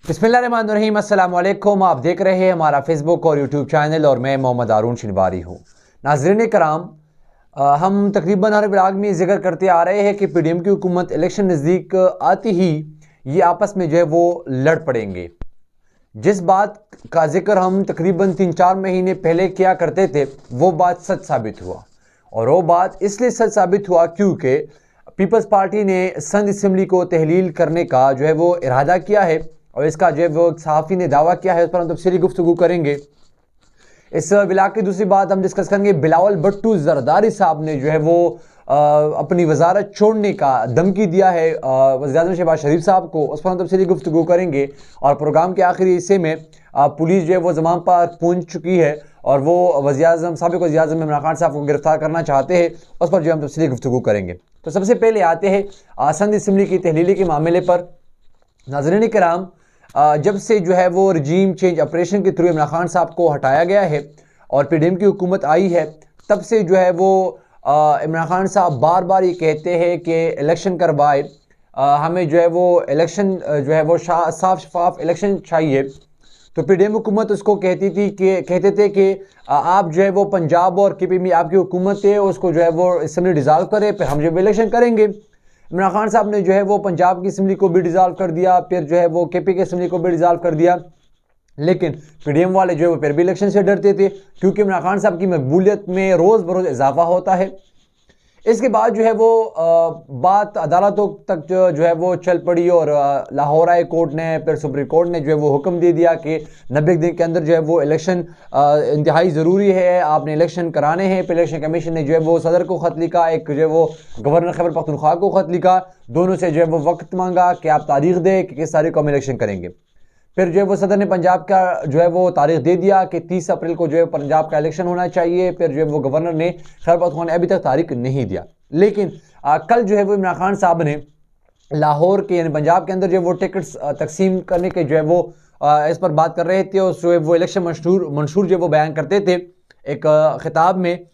बिस्मिल्लाहिर्रहमानिर्रहीम, अस्सलाम वालेकुम। आप देख रहे हैं हमारा फेसबुक और यूट्यूब चैनल और मैं मोहम्मद हारून शनिवारी हूँ। नाज़रीन कराम, हम तकरीबन हर ब्लॉग में जिक्र करते आ रहे हैं कि पीडीएम की हुकूमत इलेक्शन नज़दीक आती ही ये आपस में जो है वो लड़ पड़ेंगे। जिस बात का जिक्र हम तकरीबन 3-4 महीने पहले किया करते थे वो बात सच साबित हुआ, और वो बात इसलिए सच साबित हुआ क्योंकि पीपल्स पार्टी ने संघ असम्बली को तहलील करने का जो है वो इरादा किया है, और इसका जो है वो सहाफ़ी ने दावा किया है। उस पर हम तफसीली गुफ्तगू करेंगे। इस ब्लॉग की दूसरी बात हम डिस्कस करेंगे, बिलावल भुट्टो जरदारी साहब ने जो है वो अपनी वजारत छोड़ने का धमकी दिया है वज़ीर-ए-आज़म शहबाज शरीफ साहब को। उस पर हम तफसीली गुफ्तगू करेंगे। और प्रोग्राम के आखिरी हिस्से में पुलिस जो है वो ज़मान पार्क पहुँच चुकी है और वो वज़ीर-ए-आज़म साबिक़ वज़ीर-ए-आज़म इमरान खान साहब को गिरफ्तार करना चाहते हैं। उस पर जो हम तफसीली गुफ्तगू करेंगे। तो सबसे पहले आते हैं संघ असम्बली की तहलीली के मामले पर। नाज़रीन कराम, जब से जो है वो रजीम चेंज ऑपरेशन के थ्रू इमरान खान साहब को हटाया गया है और पीडीएम की हुकूमत आई है, तब से जो है वो इमरान खान साहब बार बार ये कहते हैं कि इलेक्शन करवाए, हमें जो है वो इलेक्शन जो है वो साफ शफाफ इलेक्शन चाहिए। तो पीडीएम हुकूमत उसको कहते थे कि आप जो है वो पंजाब और केपी में आपकी हुकूमत है, उसको जो है वो असम्बली डिज़ाल्व करे, फिर हम जब इलेक्शन करेंगे। इमरान खान साहब ने जो है वो पंजाब की असम्बली को भी डिज़ाल्व कर दिया, फिर जो है वो केपी की असम्बली को भी डिज़ाल्व कर दिया। लेकिन पीडीएम वाले जो है वो फिर भी इलेक्शन से डरते थे, क्योंकि इमरान खान साहब की मकबूलियत में रोज़ बरोज़ इजाफा होता है। इसके बाद जो है वो बात अदालतों तक जो है वो चल पड़ी, और लाहौर हाई कोर्ट ने फिर सुप्रीम कोर्ट ने जो है वो हुक्म दे दिया कि 90 दिन के अंदर जो है वो इलेक्शन इंतहाई ज़रूरी है, आपने इलेक्शन कराने हैं। फिर इलेक्शन कमीशन ने जो है वो सदर को ख़त लिखा, एक जो है वो गवर्नर खैबर पख्तूनख्वा को ख़त लिखा, दोनों से जो है वो वक्त मांगा कि आप तारीख दें कि किस तारीख को हम इलेक्शन करेंगे। फिर जो है वो सदर ने पंजाब का जो है वो तारीख दे दिया कि 30 अप्रैल को जो है पंजाब का इलेक्शन होना चाहिए। फिर जो है वो गवर्नर ने खैबर पख्तूनख्वा ने अभी तक तारीख नहीं दिया। लेकिन कल जो है वो इमरान खान साहब ने लाहौर के यानी पंजाब के अंदर जो है वो टिकट्स तकसीम करने के जो है वो इस पर बात कर रहे थे, और जो है वो इलेक्शन मंशूर जो है वो बयान करते थे एक खिताब में।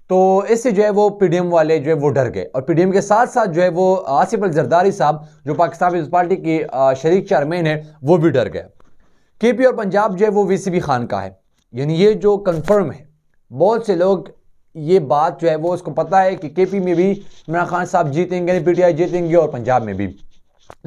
तो इससे जो है वो पीडीएम वाले जो है वो डर गए, और पीडीएम के साथ साथ जो है वो आसिफ अली जरदारी साहब जो पाकिस्तान पीपल्स पार्टी की शरीक चेयरमैन है वो भी डर गए। केपी और पंजाब जो है वो वीसीबी खान का है, यानी ये जो कंफर्म है। बहुत से लोग ये बात जो है वो उसको पता है कि केपी में भी इमरान खान साहब जीतेंगे, पीटीआई जीतेंगे, और पंजाब में भी।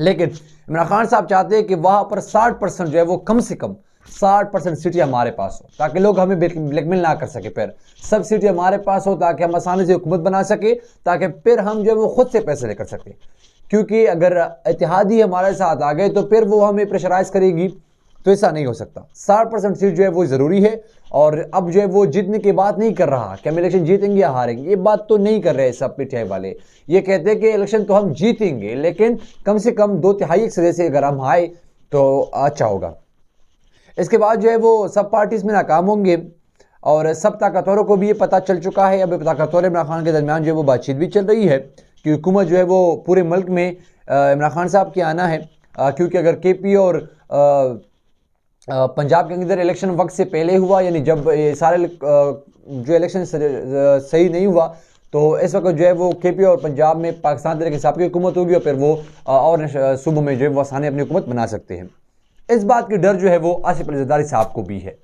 लेकिन इमरान खान साहब चाहते हैं कि वहाँ पर 60% जो है वो कम से कम 60% सीटें हमारे पास हो, ताकि लोग हमें ब्लैकमेल ना कर सके। फिर सब सीटें हमारे पास हो ताकि हम आसानी से हुकूमत बना सके, ताकि फिर हम जो है वो खुद से पैसे लेकर सके। क्योंकि अगर इत्तेहादी हमारे साथ आ गए तो फिर वो हमें प्रेशराइज करेगी, तो ऐसा नहीं हो सकता। 60% सीट जो है वो ज़रूरी है। और अब जो है वो जीतने की बात नहीं कर रहा कि हम इलेक्शन जीतेंगे या हारेंगे, ये बात तो नहीं कर रहे सब पीटीआई वाले। ये कहते हैं कि इलेक्शन तो हम जीतेंगे, लेकिन कम से कम 2/3 सदस्य से अगर हम आए तो अच्छा होगा। इसके बाद जो है वो सब पार्टीज में नाकाम होंगे, और सब ताकतवरों को भी ये पता चल चुका है। अब ताकतवर इमरान खान के दरमियान जो है वो बातचीत भी चल रही है कि हुकूमत जो है वो पूरे मुल्क में इमरान खान साहब की आना है, क्योंकि अगर केपी और पंजाब के अंदर इलेक्शन वक्त से पहले हुआ, यानी जब ये सारे जो इलेक्शन सही नहीं हुआ, तो इस वक्त जो है वो केपी और पंजाब में पाकिस्तान तरीके साहब की हुकूमत होगी, और फिर वो और सूबों में जो है वो आसानी अपनी हुकूमत बना सकते हैं। इस बात की डर जो है वो आसिफ अली जरदारी साहब को भी है।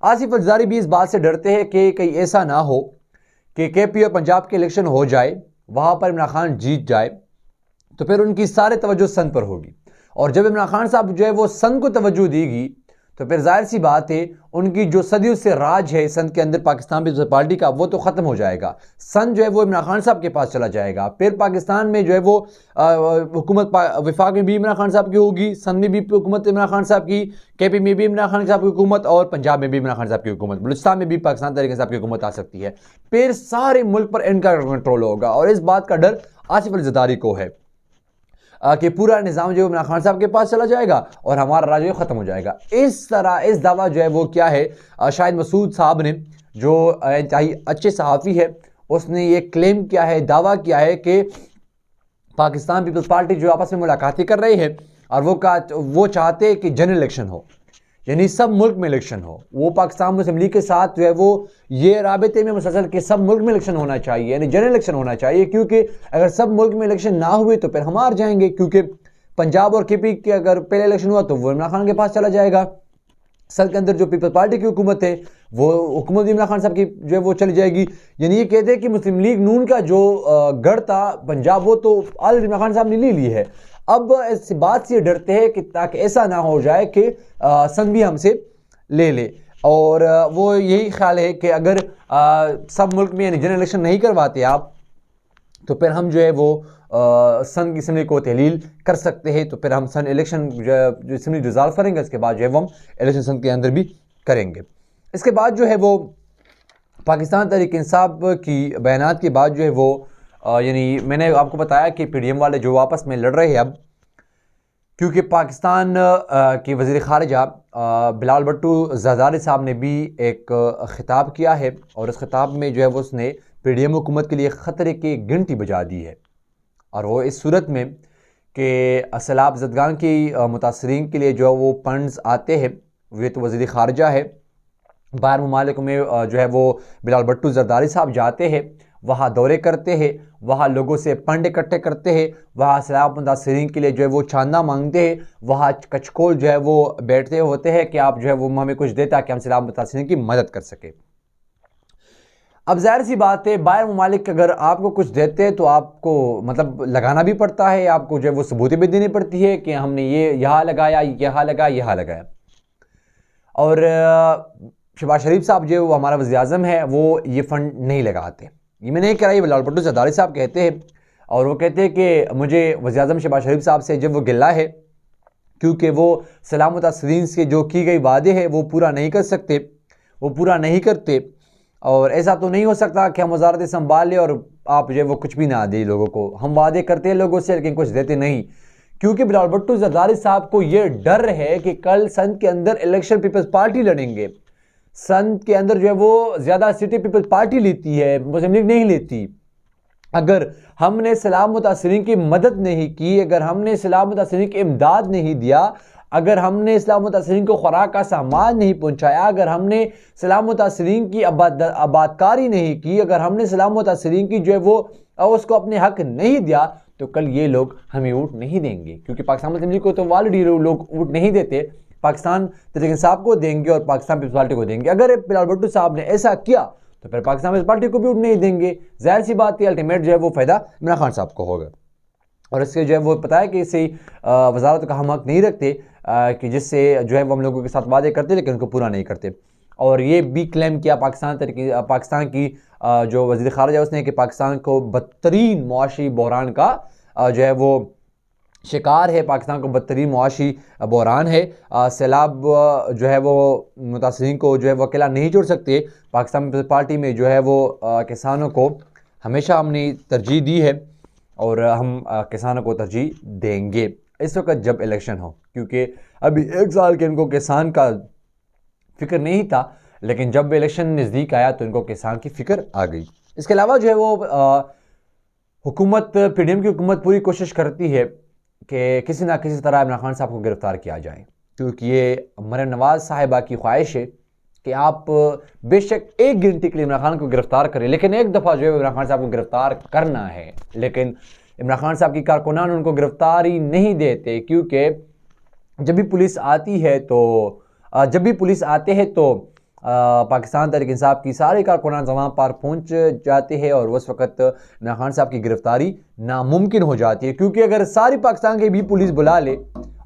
आसिफ अली जरदारी भी इस बात से डरते हैं कि कहीं ऐसा ना हो कि केपी और पंजाब के इलेक्शन हो जाए, वहाँ पर इमरान खान जीत जाए, तो फिर उनकी सारे तवज्जो संघ पर होगी। और जब इमरान खान साहब जो है वो संघ को तवज्जो देगी, तो फिर जाहिर सी बात है उनकी जो सदियों से राज है संघ के अंदर पाकिस्तान पीपल्स पार्टी का, वो तो ख़त्म हो जाएगा। संघ जो है वो इमरान खान साहब के पास चला जाएगा। फिर पाकिस्तान में जो है वो हुकूमत वफाक में भी इमरान खान साहब की होगी, संघ में भी हुकूमत इमरान खान साहब की, केपी में भी इमरान खान साहब की हुकूमत, और पंजाब में भी इमरान खान साहब की हुकूमत, बलूचिस्तान में भी पाकिस्तान तरीके साहब की हुकूमत आ सकती है। फिर सारे मुल्क पर इनका कंट्रोल होगा, और इस बात का डर आसिफ अली जरदारी को है कि पूरा निज़ाम जो है इमरान खान साहब के पास चला जाएगा और हमारा राज जो ख़त्म हो जाएगा। इस तरह इस दावा जो है वो क्या है, शाहिद मसूद साहब ने जो इंतहाई अच्छे सहाफ़ी है, उसने ये क्लेम किया है, दावा किया है कि पाकिस्तान पीपल्स पार्टी जो आपस में मुलाकातें कर रही है, और वो चाहते हैं कि जनरल इलेक्शन हो, यानी सब मुल्क में इलेक्शन हो। वो पाकिस्तान मुस्लिम लीग के साथ जो है वो ये राबते में मुसलसल कि सब मुल्क में इलेक्शन होना चाहिए, यानी जनरल इलेक्शन होना चाहिए, क्योंकि अगर सब मुल्क में इलेक्शन ना हुए तो फिर हम हार जाएंगे। क्योंकि पंजाब और केपी के अगर पहले इलेक्शन हुआ तो वो इमरान खान के पास चला जाएगा। सर के अंदर जो पीपल्स पार्टी की हुकूमत है वो हुकूमत इमरान खान साहब की जो है वो चली जाएगी। यानी ये कहते हैं कि मुस्लिम लीग नून का जो गढ़ था पंजाब वो तो ऑलरेडी इमरान खान साहब ने ले ली है। अब इस बात से डरते हैं कि ताकि ऐसा ना हो जाए कि संघ भी हमसे ले ले, और वो यही ख्याल है कि अगर सब मुल्क में जनरल इलेक्शन नहीं करवाते आप तो फिर हम जो है वो सन की असम्बली को तहलील कर सकते हैं, तो फिर हम सन इलेक्शन जो असम्बली डिज़ॉल्व करेंगे उसके बाद जो है वो हम इलेक्शन सन के अंदर भी करेंगे। इसके बाद जो है वो पाकिस्तान तहरीक इंसाफ की बयानात के बाद जो है वो यानी मैंने आपको बताया कि PDM वाले जो आपस में लड़ रहे हैं अब, क्योंकि पाकिस्तान के वज़ीर ख़ारिजा बिलावल भुट्टो ज़रदारी साहब ने भी एक ख़िताब किया है, और उस ख़िताब में जो है वो उसने PDM हुकूमत के लिए ख़तरे की घंटी बजा दी है। और वो इस सूरत में कि सैलाब ज़दगान की मुतासरीन के लिए जो वो फंड्स आते हैं, वे तो वज़ीर ख़ारिजा है, बाहर ममालिक में जो है वो बिलावल भुट्टो ज़रदारी साहब जाते हैं, वहाँ दौरे करते हैं, वहाँ लोगों से फंड इकट्ठे करते हैं, वहाँ सैलाब मुतासरीन के लिए जो है वो चांदा मांगते हैं, वहाँ कचकोल जो है वो बैठते होते हैं कि आप जो है वो हमें कुछ दे ताकि हम सैलाब मुतासरीन की मदद कर सकें। अब जाहिर सी बात है बाहर ममालिक अगर आपको कुछ देते हैं तो आपको मतलब लगाना भी पड़ता है, आपको जो है वो सबूतें भी देनी पड़ती है कि हमने ये यहाँ लगाया, यहाँ लगाया, यहाँ लगाया। और शहबाज शरीफ साहब जो हमारा वज़ीर आज़म है वो ये फ़ंड नहीं लगाते, ये मैं नहीं कह रहा, ये बिलावल भुट्टो ज़रदारी साहब कहते हैं। और वो कहते हैं कि मुझे वज़ीर आज़म शहबाज शरीफ साहब से जब वो गिला है क्योंकि वो सलाम मुतासरीन से जो की गई वादे हैं वो पूरा नहीं कर सकते, वो पूरा नहीं करते। और ऐसा तो नहीं हो सकता कि हम वज़ारत संभाल लें और आप जो है वो कुछ भी ना दें लोगों को। हम वादे करते हैं लोगों से लेकिन कुछ देते नहीं, क्योंकि बिलावल भुट्टो ज़रदारी साहब को ये डर है कि कल संघ के अंदर इलेक्शन पीपल्स पार्टी लड़ेंगे। संघ के अंदर जो है वो ज़्यादा सीटें पीपल्स पार्टी लेती है, मुस्लिम लीग नहीं लेती। अगर हमने सलाम मुतासरीन की मदद नहीं की, अगर हमने सलाम मुतासरीन की इमदाद नहीं दिया, अगर हमने इस्लाम मुतासरीन को खुराक का सामान नहीं पहुंचाया, अगर हमने सलाम मुतासरीन की आबादकारी नहीं की, अगर हमने सलाम मुतासरीन की जो है वो उसको अपने हक नहीं दिया, तो कल ये लोग हमें वोट नहीं देंगे। क्योंकि पाकिस्तान मुस्लिम लीग को तो ऑलरेडी लोग वोट नहीं देते, पाकिस्तान तहरीक इंसाफ को देंगे और पाकिस्तान पीपल्स पार्टी को देंगे। अगर बिलावल भुट्टो साहब ने ऐसा किया तो फिर पाकिस्तान पीपल्स पार्टी को भी वोट नहीं देंगे। जाहिर सी बात है अल्टीमेट जो है वो फ़ायदा इमरान खान साहब को होगा। और इसके जो है वो पता है कि इसे वजारत का हम हक नहीं रखते कि जिससे जो है वो हम लोगों के साथ वादे करते लेकिन उनको पूरा नहीं करते। और ये भी क्लेम किया पाकिस्तान की जो वज़ीर ख़ारिजा उसने कि पाकिस्तान को बदतरीन मुआशी बहरान का जो है वो शिकार है, पाकिस्तान को बदतरीन मुआशी बहरान है। सैलाब जो है वो मुतासरीन को जो है वो अकेला नहीं छोड़ सकते। पाकिस्तान पीपल्स पार्टी में जो है वो किसानों को हमेशा हमने तरजीह दी है और हम किसानों को तरजीह देंगे इस वक्त जब इलेक्शन हो, क्योंकि अभी 1 साल के इनको किसान का फिक्र नहीं था, लेकिन जब इलेक्शन नज़दीक आया तो इनको किसान की फ़िक्र आ गई। इसके अलावा जो है वो हुकूमत PDM की हुकूमत पूरी कोशिश करती है कि किसी ना किसी तरह इमरान खान साहब को गिरफ़्तार किया जाए, क्योंकि ये मरियम नवाज़ साहिबा की ख्वाहिश है कि आप बेशक एक गिनती के लिए इमरान खान को गिरफ़्तार करें, लेकिन एक दफ़ा जो है इमरान खान साहब को गिरफ़्तार करना है। लेकिन इमरान खान साहब की कारकुनान उनको गिरफ़्तारी नहीं देते, क्योंकि जब भी पुलिस आती है तो जब भी पुलिस आते हैं तो पाकिस्तान तहरीक इंसाफ की सारे कारकुनान वहाँ पर पहुँच जाते हैं और उस वक़्त इमरान खान साहब की गिरफ़्तारी नामुमकिन हो जाती है। क्योंकि अगर सारी पाकिस्तान की भी पुलिस बुला ले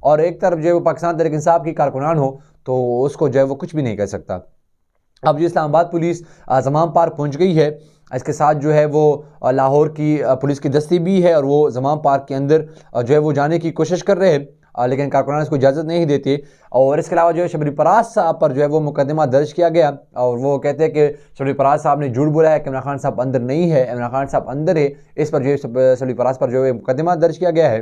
और एक तरफ जो है वो पाकिस्तान तहरीक इंसाफ की कारकुनान हो तो उसको जो है वो कुछ भी नहीं कर सकता। अब जो इस्लामाबाद पुलिस ज़माम पार्क पहुंच गई है, इसके साथ जो है वो लाहौर की पुलिस की दस्ती भी है और वो ज़माम पार्क के अंदर जो है वो जाने की कोशिश कर रहे हैं, लेकिन कारकुनान इसको इजाज़त नहीं देते। और इसके अलावा जो है शबरी फराज साहब पर जो है वो मुकदमा दर्ज किया गया और वो कहते हैं कि शबरी फराज साहब ने झूठ बोला है कि इमरान खान साहब अंदर नहीं है, इमरान खान साहब अंदर है। इस पर जो है शबरी फराज पर जो है मुकदमा दर्ज किया गया है।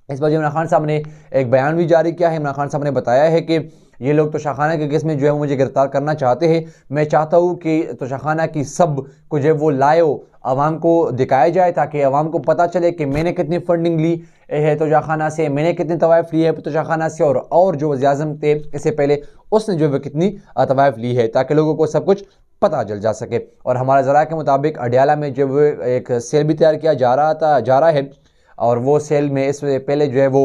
इस पर जो इमरान खान साहब ने एक बयान भी जारी किया है। इमरान खान साहब ने बताया है कि ये लोग तोशाखाना के केस में जो है मुझे गिरफ्तार करना चाहते हैं। मैं चाहता हूँ कि तोशाखाना की सब को जो है वो लायो आवाम को दिखाया जाए, ताकि आवाम को पता चले कि मैंने कितनी फंडिंग ली है तोशाखाना से, मैंने कितनी तवाइफ ली है तोशाखाना से, और जो वज़ीर आज़म थे इससे पहले उसने जो है कितनी तवाइफ ली है, ताकि लोगों को सब कुछ पता चल जा सके। और हमारा ज़रा के मुताबिक अडियाला में जब एक सेल भी तैयार किया जा रहा है और वो सेल में इससे पहले जो है वो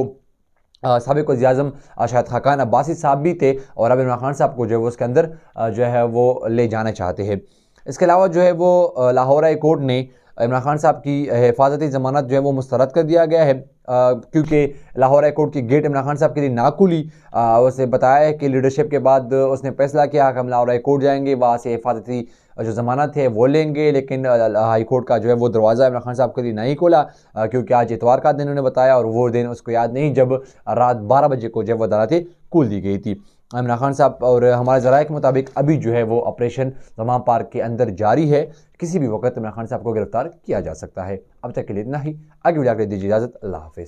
साबिक़ वज़ीर-ए-आज़म शाहिद खाकान अब्बासी साहब भी थे और अब इमरान खान साहब को जो है वो उसके अंदर जो है वो ले जाना चाहते हैं। इसके अलावा जो है वो लाहौर हाई कोर्ट ने इमरान खान साहब की हिफाजती ज़मानत जो है वो मुस्तरद कर दिया गया है, क्योंकि लाहौर हाई कोर्ट की गेट इमरान खान साहब के लिए ना खुली। उसने बताया है कि लीडरशिप के बाद उसने फैसला किया कि हम लाहौर हाई कोर्ट जाएंगे, वहाँ से हिफाजती जो ज़मानत है वो लेंगे, लेकिन हाई कोर्ट का जो है वो दरवाज़ा इमरान खान साहब के लिए नहीं खोला, क्योंकि आज इतवार का दिन उन्होंने बताया और वो दिन उसको याद नहीं जब रात 12 बजे को जब वो अदालतें खोल दी गई थी। इमरान खान साहब और हमारे ज़राए के मुताबिक अभी जो है वो ऑपरेशन तमाम पार्क के अंदर जारी है, किसी भी वक्त इमरान खान साहब को गिरफ्तार किया जा सकता है। अब तक के लिए इतना ही, आगे वीडियो दीजिए इजाज़त, अल्लाह हाफ़िज़।